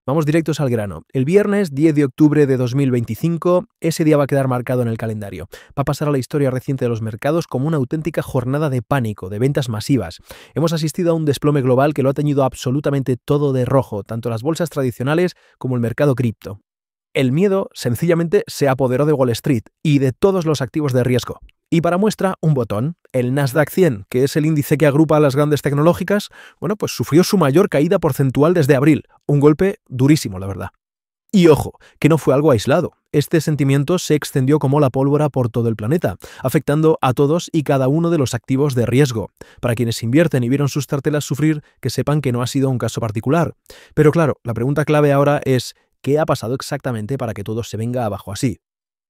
Vamos directos al grano. El viernes 10 de octubre de 2025, ese día va a quedar marcado en el calendario. Va a pasar a la historia reciente de los mercados como una auténtica jornada de pánico, de ventas masivas. Hemos asistido a un desplome global que lo ha teñido absolutamente todo de rojo, tanto las bolsas tradicionales como el mercado cripto. El miedo sencillamente se apoderó de Wall Street y de todos los activos de riesgo. Y para muestra, un botón, el Nasdaq 100, que es el índice que agrupa a las grandes tecnológicas, pues sufrió su mayor caída porcentual desde abril. Un golpe durísimo, la verdad. Y ojo, que no fue algo aislado. Este sentimiento se extendió como la pólvora por todo el planeta, afectando a todos y cada uno de los activos de riesgo. Para quienes invierten y vieron sus carteras sufrir, que sepan que no ha sido un caso particular. Pero claro, la pregunta clave ahora es, ¿qué ha pasado exactamente para que todo se venga abajo así?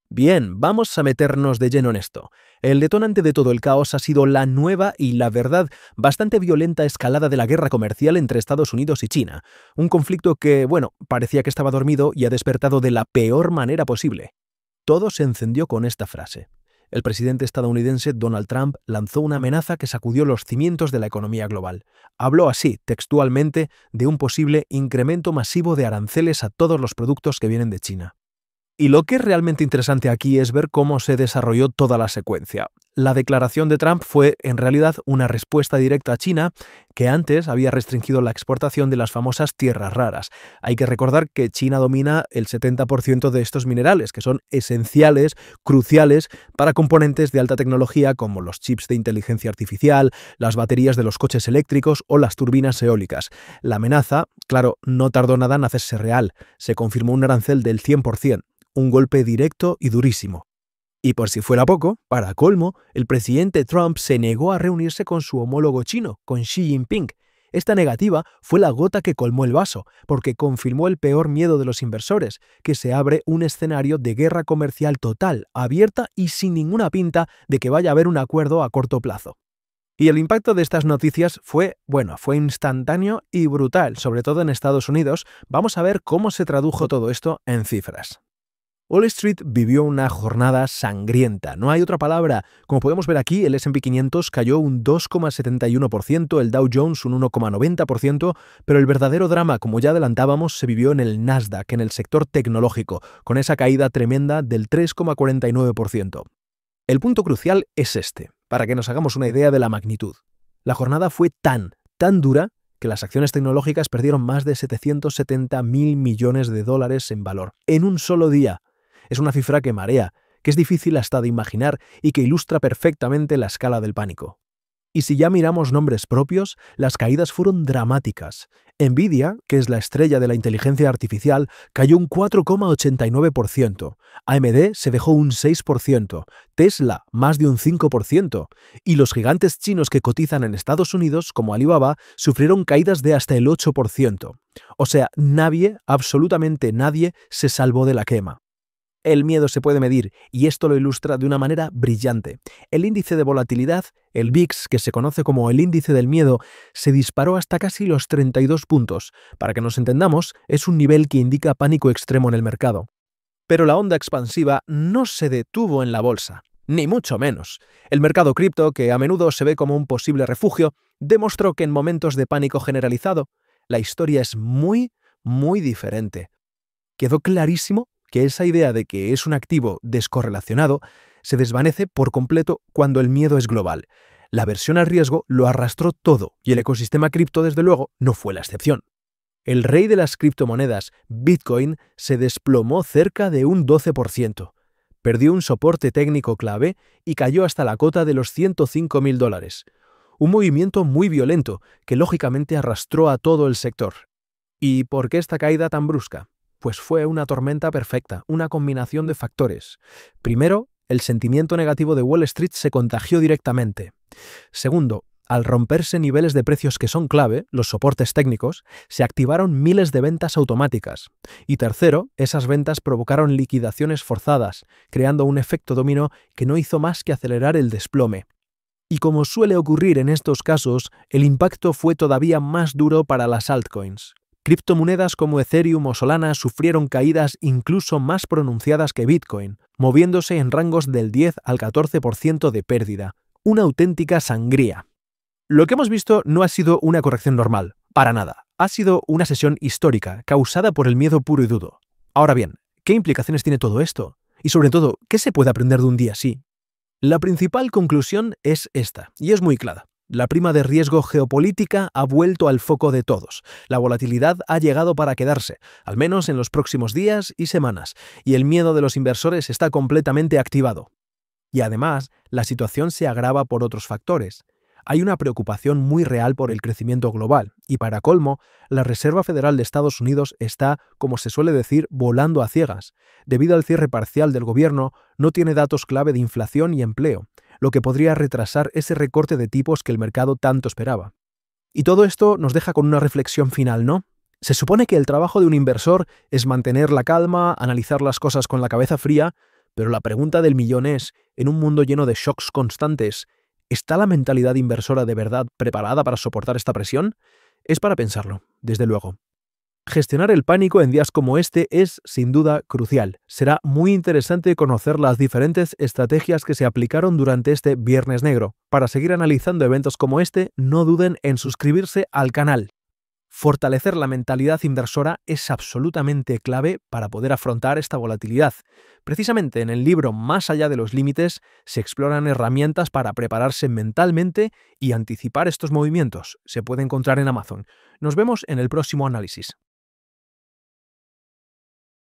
Bien, vamos a meternos de lleno en esto. El detonante de todo el caos ha sido la nueva y, la verdad, bastante violenta escalada de la guerra comercial entre Estados Unidos y China. Un conflicto que, parecía que estaba dormido y ha despertado de la peor manera posible. Todo se encendió con esta frase. El presidente estadounidense Donald Trump lanzó una amenaza que sacudió los cimientos de la economía global. Habló así, textualmente, de un posible incremento masivo de aranceles a todos los productos que vienen de China. Y lo que es realmente interesante aquí es ver cómo se desarrolló toda la secuencia. La declaración de Trump fue, en realidad, una respuesta directa a China, que antes había restringido la exportación de las famosas tierras raras. Hay que recordar que China domina el 70% de estos minerales, que son esenciales, cruciales, para componentes de alta tecnología como los chips de inteligencia artificial, las baterías de los coches eléctricos o las turbinas eólicas. La amenaza, claro, no tardó nada en hacerse real. Se confirmó un arancel del 100%. Un golpe directo y durísimo. Y por si fuera poco, para colmo, el presidente Trump se negó a reunirse con su homólogo chino, con Xi Jinping. Esta negativa fue la gota que colmó el vaso, porque confirmó el peor miedo de los inversores, que se abre un escenario de guerra comercial total, abierta y sin ninguna pinta de que vaya a haber un acuerdo a corto plazo. Y el impacto de estas noticias fue instantáneo y brutal, sobre todo en Estados Unidos. Vamos a ver cómo se tradujo todo esto en cifras. Wall Street vivió una jornada sangrienta, no hay otra palabra. Como podemos ver aquí, el S&P 500 cayó un 2,71%, el Dow Jones un 1,90%, pero el verdadero drama, como ya adelantábamos, se vivió en el Nasdaq, en el sector tecnológico, con esa caída tremenda del 3,49%. El punto crucial es este, para que nos hagamos una idea de la magnitud. La jornada fue tan dura, que las acciones tecnológicas perdieron más de 770.000 millones de dólares en valor, en un solo día. Es una cifra que marea, que es difícil hasta de imaginar y que ilustra perfectamente la escala del pánico. Y si ya miramos nombres propios, las caídas fueron dramáticas. Nvidia, que es la estrella de la inteligencia artificial, cayó un 4,89%. AMD se dejó un 6%. Tesla, más de un 5%. Y los gigantes chinos que cotizan en Estados Unidos, como Alibaba, sufrieron caídas de hasta el 8%. O sea, nadie, absolutamente nadie, se salvó de la quema. El miedo se puede medir, y esto lo ilustra de una manera brillante. El índice de volatilidad, el VIX, que se conoce como el índice del miedo, se disparó hasta casi los 32 puntos. Para que nos entendamos, es un nivel que indica pánico extremo en el mercado. Pero la onda expansiva no se detuvo en la bolsa, ni mucho menos. El mercado cripto, que a menudo se ve como un posible refugio, demostró que en momentos de pánico generalizado, la historia es muy diferente. Quedó clarísimo que esa idea de que es un activo descorrelacionado se desvanece por completo cuando el miedo es global. La aversión al riesgo lo arrastró todo y el ecosistema cripto, desde luego, no fue la excepción. El rey de las criptomonedas, Bitcoin, se desplomó cerca de un 12%. Perdió un soporte técnico clave y cayó hasta la cota de los $105.000. Un movimiento muy violento que lógicamente arrastró a todo el sector. ¿Y por qué esta caída tan brusca? Pues fue una tormenta perfecta, una combinación de factores. Primero, el sentimiento negativo de Wall Street se contagió directamente. Segundo, al romperse niveles de precios que son clave, los soportes técnicos, se activaron miles de ventas automáticas. Y tercero, esas ventas provocaron liquidaciones forzadas, creando un efecto dominó que no hizo más que acelerar el desplome. Y como suele ocurrir en estos casos, el impacto fue todavía más duro para las altcoins. Criptomonedas como Ethereum o Solana sufrieron caídas incluso más pronunciadas que Bitcoin, moviéndose en rangos del 10 al 14% de pérdida. Una auténtica sangría. Lo que hemos visto no ha sido una corrección normal, para nada. Ha sido una sesión histórica, causada por el miedo puro y duro. Ahora bien, ¿qué implicaciones tiene todo esto? Y sobre todo, ¿qué se puede aprender de un día así? La principal conclusión es esta, y es muy clara. La prima de riesgo geopolítica ha vuelto al foco de todos. La volatilidad ha llegado para quedarse, al menos en los próximos días y semanas, y el miedo de los inversores está completamente activado. Y además, la situación se agrava por otros factores. Hay una preocupación muy real por el crecimiento global, y para colmo, la Reserva Federal de Estados Unidos está, como se suele decir, volando a ciegas. Debido al cierre parcial del gobierno, no tiene datos clave de inflación y empleo, lo que podría retrasar ese recorte de tipos que el mercado tanto esperaba. Y todo esto nos deja con una reflexión final, ¿no? Se supone que el trabajo de un inversor es mantener la calma, analizar las cosas con la cabeza fría, pero la pregunta del millón es, en un mundo lleno de shocks constantes, ¿está la mentalidad inversora de verdad preparada para soportar esta presión? Es para pensarlo, desde luego. Gestionar el pánico en días como este es, sin duda, crucial. Será muy interesante conocer las diferentes estrategias que se aplicaron durante este Viernes Negro. Para seguir analizando eventos como este, no duden en suscribirse al canal. Fortalecer la mentalidad inversora es absolutamente clave para poder afrontar esta volatilidad. Precisamente en el libro Más allá de los límites se exploran herramientas para prepararse mentalmente y anticipar estos movimientos. Se puede encontrar en Amazon. Nos vemos en el próximo análisis.